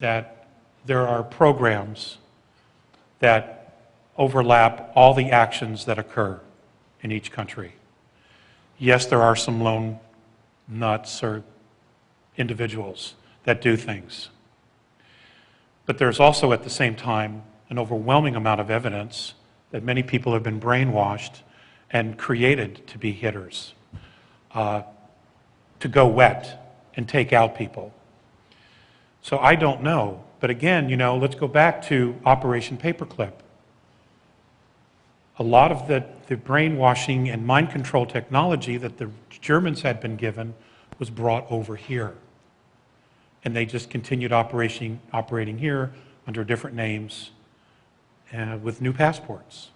that there are programs that overlap all the actions that occur in each country. Yes, there are some lone nuts or individuals that do things. But there's also, at the same time, an overwhelming amount of evidence that many people have been brainwashed and created to be hitters, to go wet and take out people. So I don't know. But again, you know, let's go back to Operation Paperclip. A lot of the brainwashing and mind control technology that the Germans had been given was brought over here. And they just continued operating here under different names with new passports.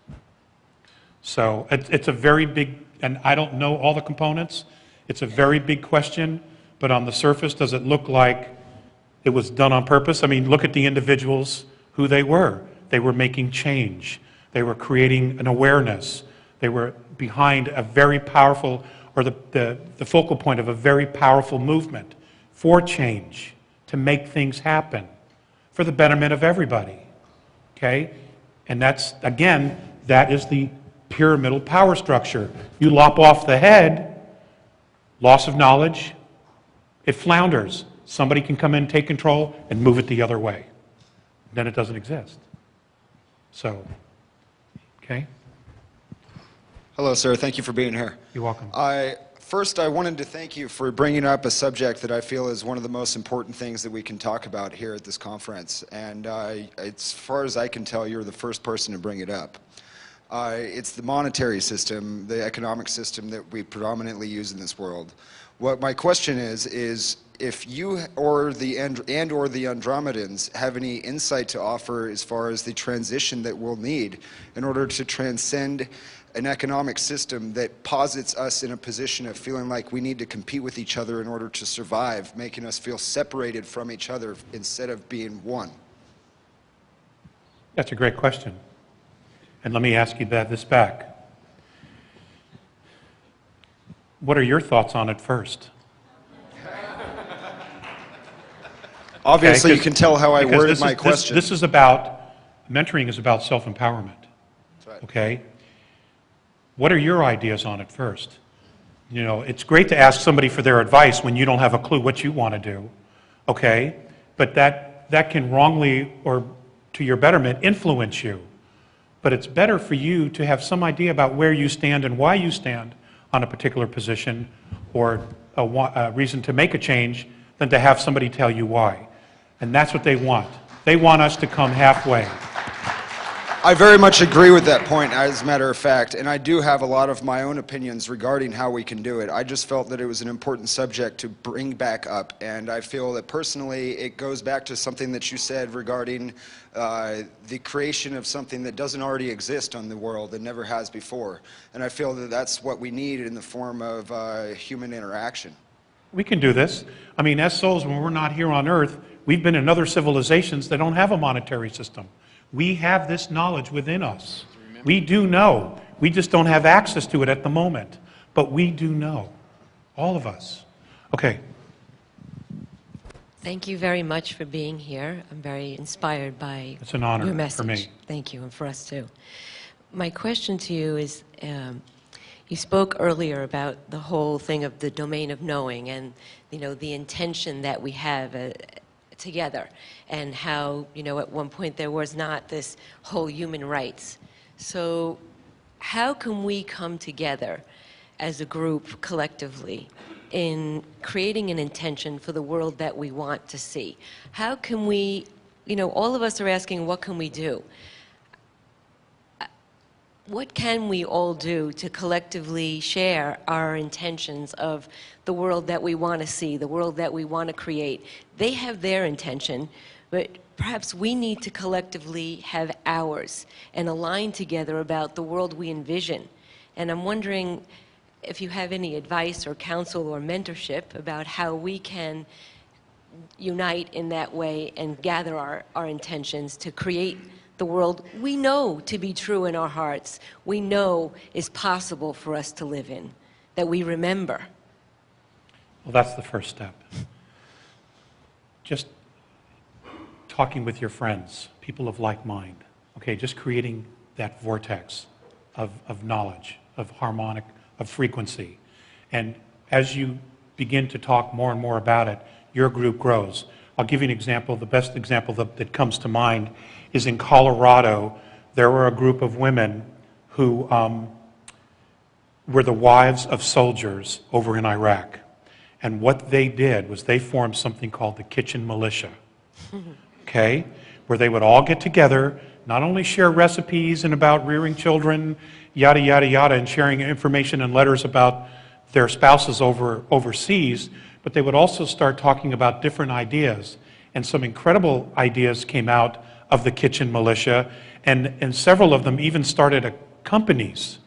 So it's a very big, and I don't know all the components, it's a very big question, but on the surface, does it look like it was done on purpose? I mean, look at the individuals, who they were. They were making change. They were creating an awareness. They were behind a very powerful, or the focal point of a very powerful movement for change, to make things happen, for the betterment of everybody, okay? And that's, again, that is the pyramidal power structure. You lop off the head, loss of knowledge, it flounders. Somebody can come in, take control, and move it the other way. Then it doesn't exist. So, okay? Hello, sir. Thank you for being here. You're welcome. First, I wanted to thank you for bringing up a subject that I feel is one of the most important things that we can talk about here at this conference. And as far as I can tell, you're the first person to bring it up. It's the monetary system, the economic system that we predominantly use in this world. What my question is if you or the Andromedans have any insight to offer as far as the transition that we'll need in order to transcend an economic system that posits us in a position of feeling like we need to compete with each other in order to survive, making us feel separated from each other instead of being one. That's a great question. And let me ask you this back. What are your thoughts on it first? Obviously, okay, you can tell how I worded my question. This is about, mentoring is about self-empowerment. That's right. Okay? What are your ideas on it first? You know, it's great to ask somebody for their advice when you don't have a clue what you want to do, okay? But that can wrongly, or to your betterment, influence you. But it's better for you to have some idea about where you stand and why you stand on a particular position or a reason to make a change than to have somebody tell you why. And that's what they want. They want us to come halfway. I very much agree with that point, as a matter of fact, and I do have a lot of my own opinions regarding how we can do it. I just felt that it was an important subject to bring back up, and I feel that personally it goes back to something that you said regarding the creation of something that doesn't already exist on the world and never has before. And I feel that that's what we need in the form of human interaction. We can do this. I mean, as souls, when we're not here on Earth, we've been in other civilizations that don't have a monetary system. We have this knowledge within us. We do know. We just don't have access to it at the moment. But we do know. All of us. Okay. Thank you very much for being here. I'm very inspired by it's an honor your message. For me. Thank you, and for us too. My question to you is, you spoke earlier about the whole thing of the domain of knowing and, you know, the intention that we have together, and how, you know, at one point there was not this whole human rights. So how can we come together as a group collectively in creating an intention for the world that we want to see? How can we, you know, all of us are asking, what can we do? What can we all do to collectively share our intentions of the world that we want to see, the world that we want to create? They have their intention, but perhaps we need to collectively have ours and align together about the world we envision. And I'm wondering if you have any advice or counsel or mentorship about how we can unite in that way and gather our intentions to create the world we know to be true in our hearts, we know is possible for us to live in, that we remember. Well, that's the first step. Just talking with your friends, people of like mind, okay, just creating that vortex of knowledge, of harmonic, of frequency. And as you begin to talk more and more about it, your group grows. I'll give you an example. The best example that comes to mind is in Colorado. There were a group of women who were the wives of soldiers over in Iraq. And what they did was they formed something called the Kitchen Militia, okay, where they would all get together, not only share recipes and about rearing children, yada, yada, yada, and sharing information and letters about their spouses overseas, but they would also start talking about different ideas. And some incredible ideas came out of the Kitchen Militia, and several of them even started companies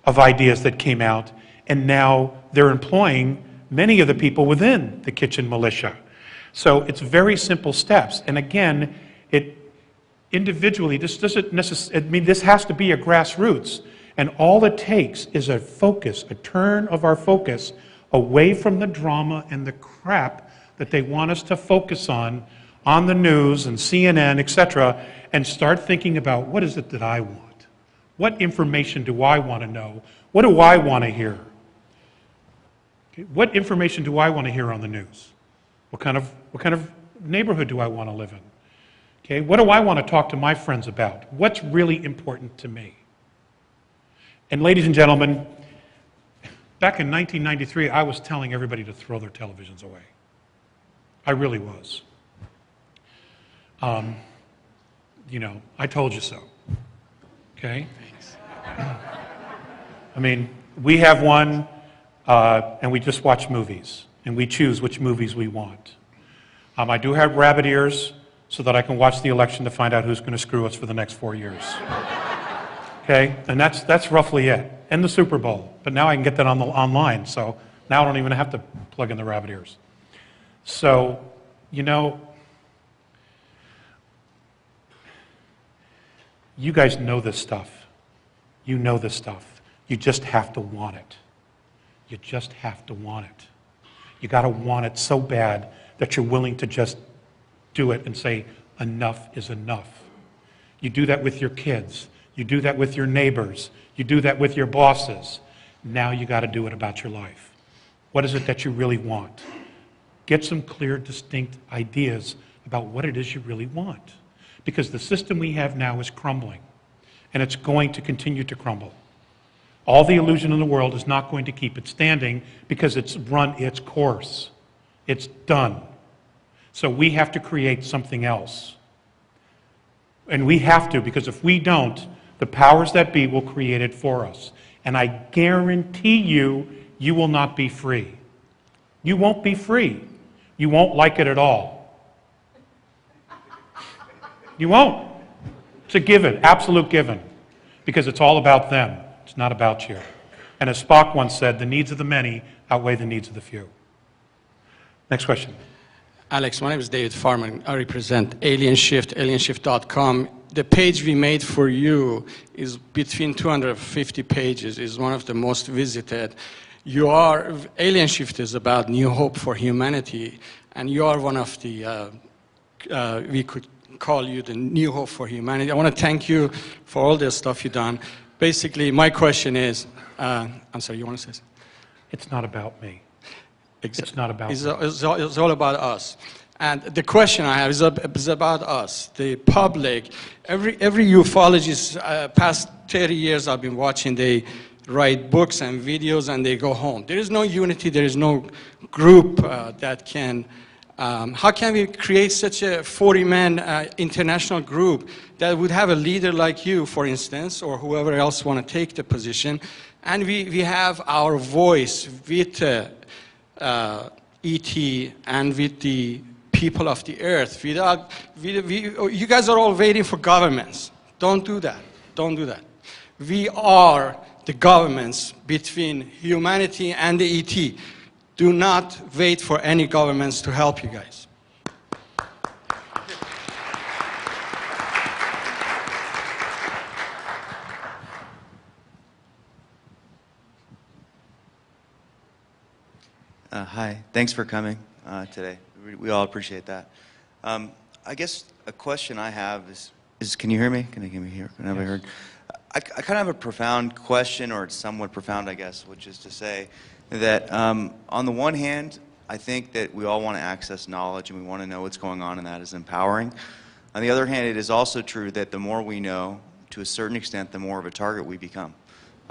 of ideas that came out, and now they're employing many of the people within the Kitchen Militia. So it's very simple steps. And again, it individually, this doesn't necessarily, I mean, this has to be a grassroots. And all it takes is a focus, a turn of our focus away from the drama and the crap that they want us to focus on the news and CNN, etc., and start thinking about, what is it that I want? What information do I want to know? What do I want to hear? Okay, what information do I want to hear on the news? What kind of neighborhood do I want to live in? Okay, what do I want to talk to my friends about? What's really important to me? And ladies and gentlemen, back in 1993, I was telling everybody to throw their televisions away. I really was. You know, I told you so. Okay? Thanks. I mean, we have one, and we just watch movies, and we choose which movies we want. I do have rabbit ears so that I can watch the election to find out who's going to screw us for the next 4 years. Okay? And that's roughly it. And the Super Bowl. But now I can get that online, so now I don't even have to plug in the rabbit ears. So, you know, you guys know this stuff. You know this stuff. You just have to want it. You just have to want it. You got to want it so bad that you're willing to just do it and say, enough is enough. You do that with your kids. You do that with your neighbors. You do that with your bosses. Now you got to do it about your life. What is it that you really want? Get some clear, distinct ideas about what it is you really want. Because the system we have now is crumbling, and it's going to continue to crumble. All the illusion in the world is not going to keep it standing because it's run its course. It's done. So we have to create something else. And we have to, because if we don't, the powers that be will create it for us. And I guarantee you, you will not be free. You won't be free. You won't like it at all. You won't. It's a given, absolute given, because it's all about them. It's not about you. And as Spock once said, the needs of the many outweigh the needs of the few. Next question. Alex, my name is David Farman. I represent Alien Shift, alienshift.com. The page we made for you is between 250 pages, is one of the most visited. Alien Shift is about new hope for humanity, and you are one of the, we could call you the new hope for humanity. I want to thank you for all the stuff you've done. Basically, my question is, I'm sorry, you want to say something? It's not about me. It's not about me. It's all about us. And the question I have is about us, the public. Every ufologist, past 30 years I've been watching, they write books and videos and they go home. There is no unity, there is no group that can, how can we create such a 40-man international group that would have a leader like you, for instance, or whoever else want to take the position, and we have our voice with ET and with the people of the earth. You guys are all waiting for governments. Don't do that. Don't do that. We are the governments between humanity and the ET. Do not wait for any governments to help you guys. Hi, thanks for coming today. We all appreciate that. I guess a question I have is can you hear me? Can you hear? Can I be heard? I kind of have a profound question, or it's somewhat profound, I guess, which is to say that on the one hand, I think that we all want to access knowledge and we want to know what's going on, and that is empowering. On the other hand, it is also true that the more we know, to a certain extent, the more of a target we become.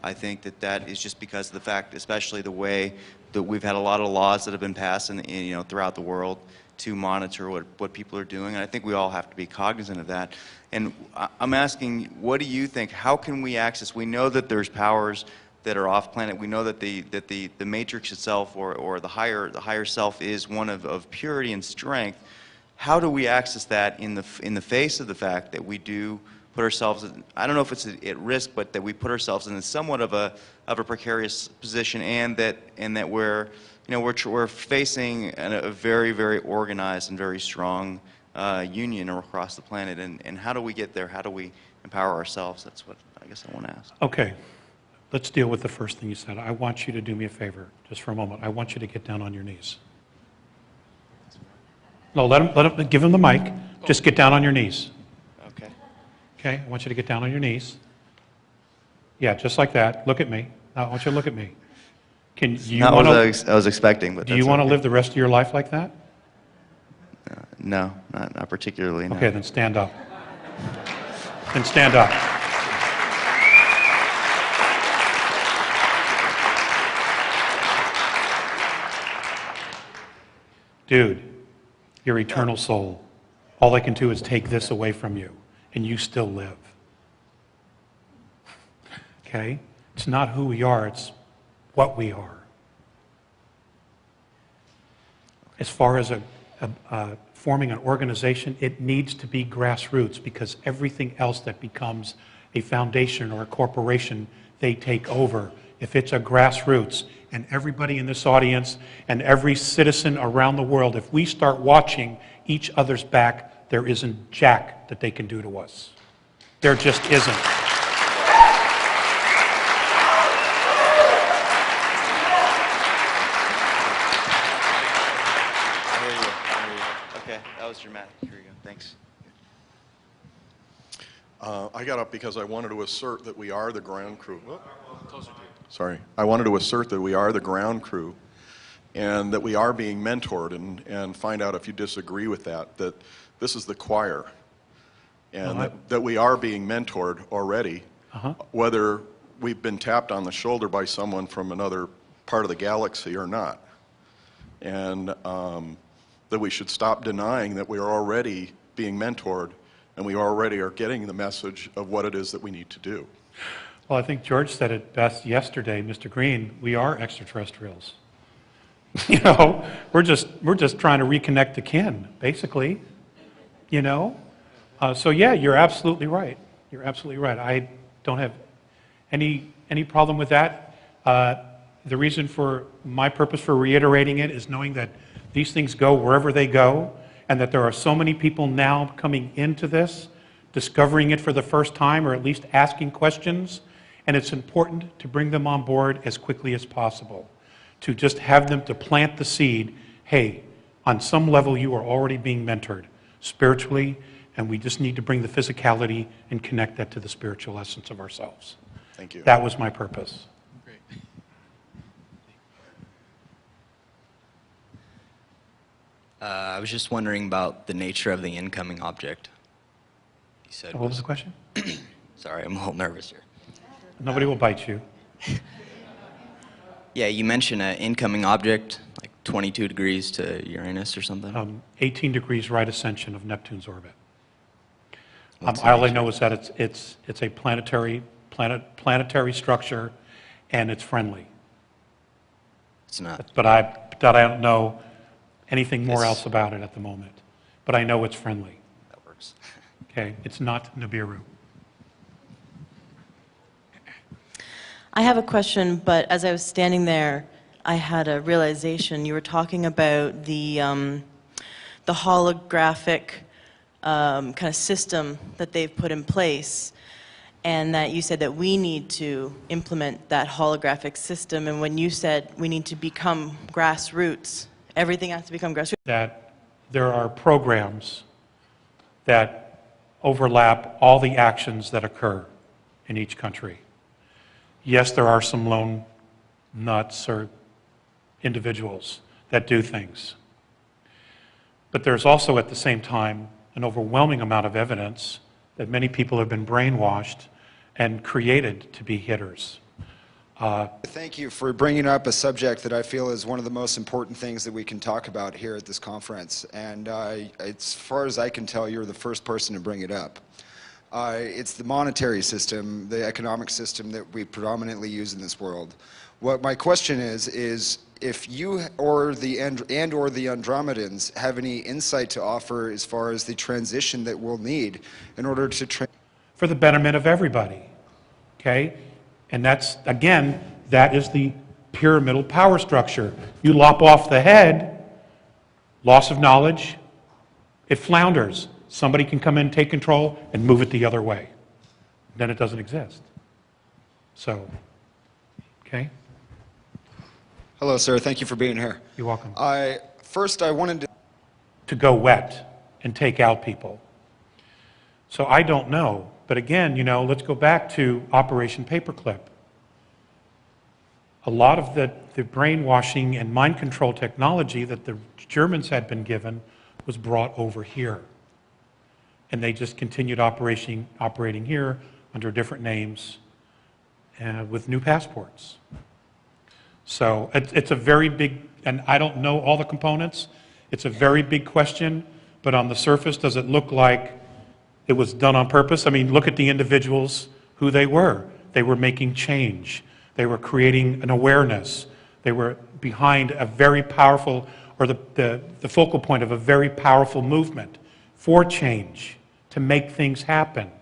I think that that is just because of the fact, especially the way that we've had a lot of laws that have been passed throughout the world to monitor what people are doing, and I think we all have to be cognizant of that. And I'm asking, what do you think? How can we access? We know that there's powers that are off planet. We know that the matrix itself, or the higher self, is one of purity and strength. How do we access that in the face of the fact that we do put ourselves, I don't know if it's at risk, but that we put ourselves in somewhat of a precarious position, and that we're facing a very, very organized and very strong union across the planet, and how do we get there? How do we empower ourselves? That's what I guess I want to ask. Okay, let's deal with the first thing you said. I want you to do me a favor, just for a moment. I want you to get down on your knees. No, give him the mic. Just get down on your knees. Okay. Okay, I want you to get down on your knees. Yeah, just like that. Look at me. I want you to look at me. Not what I was expecting, but do you want to live the rest of your life like that? No, not particularly. No. Okay, then stand up. Then stand up. Dude, your eternal soul, all I can do is take this away from you, and you still live. Okay? It's not who we are, it's what we are. As far as forming an organization, it needs to be grassroots, because everything else that becomes a foundation or a corporation, they take over. If it's a grassroots, and everybody in this audience and every citizen around the world, if we start watching each other's back, there isn't jack that they can do to us. There just isn't. Okay, that was dramatic. Here we go. Thanks. I got up because I wanted to assert that we are the ground crew. Sorry. I wanted to assert that we are the ground crew, and that we are being mentored, and find out if you disagree with that this is the choir, and that we are being mentored already, whether we've been tapped on the shoulder by someone from another part of the galaxy or not. And that we should stop denying that we are already being mentored, and we already are getting the message of what it is that we need to do. Well, I think George said it best yesterday, Mr. Green. We are extraterrestrials. You know, we're just trying to reconnect the kin, basically. You know, so yeah, you're absolutely right. You're absolutely right. I don't have any problem with that. The reason for my purpose for reiterating it is knowing that these things go wherever they go, and that there are so many people now coming into this, discovering it for the first time, or at least asking questions. And it's important to bring them on board as quickly as possible, to just have them to plant the seed. Hey, on some level you are already being mentored spiritually, and we just need to bring the physicality and connect that to the spiritual essence of ourselves. Thank you. That was my purpose. Great. I was just wondering about the nature of the incoming object. You said What was the question? Sorry, I'm a little nervous here. Nobody will bite you. Yeah, you mentioned an incoming object, like 22 degrees to Uranus or something. 18 degrees right ascension of Neptune's orbit. What's the All I nature? know is that it's a planetary structure, and it's friendly. It's not. But I don't know anything more Yes. else about it at the moment. But I know it's friendly. That works. Okay, it's not Nibiru. I have a question, but as I was standing there, I had a realization. You were talking about the holographic kind of system that they've put in place, and that you said that we need to implement that holographic system. And when you said we need to become grassroots, everything has to become grassroots. That there are programs that overlap all the actions that occur in each country. Yes, there are some lone nuts or individuals that do things. But there's also at the same time an overwhelming amount of evidence that many people have been brainwashed and created to be hitters. Thank you for bringing up a subject that I feel is one of the most important things that we can talk about here at this conference. And as far as I can tell, you're the first person to bring it up. It's the monetary system, the economic system that we predominantly use in this world. What my question is if you or the Andromedans have any insight to offer as far as the transition that we'll need in order to for the betterment of everybody, okay? And that's, again, that is the pyramidal power structure. You lop off the head, loss of knowledge, it flounders. Somebody can come in, take control, and move it the other way. Then it doesn't exist. So, okay? Hello, sir. Thank you for being here. You're welcome. First, I wanted to go wet and take out people. So I don't know. But again, you know, let's go back to Operation Paperclip. A lot of the brainwashing and mind control technology that the Germans had been given was brought over here. And they just continued operating here under different names with new passports. So it's a very big, and I don't know all the components, it's a very big question, but on the surface, does it look like it was done on purpose? I mean, look at the individuals, who they were. They were making change. They were creating an awareness. They were behind a very powerful, or the focal point of a very powerful movement for change, to make things happen.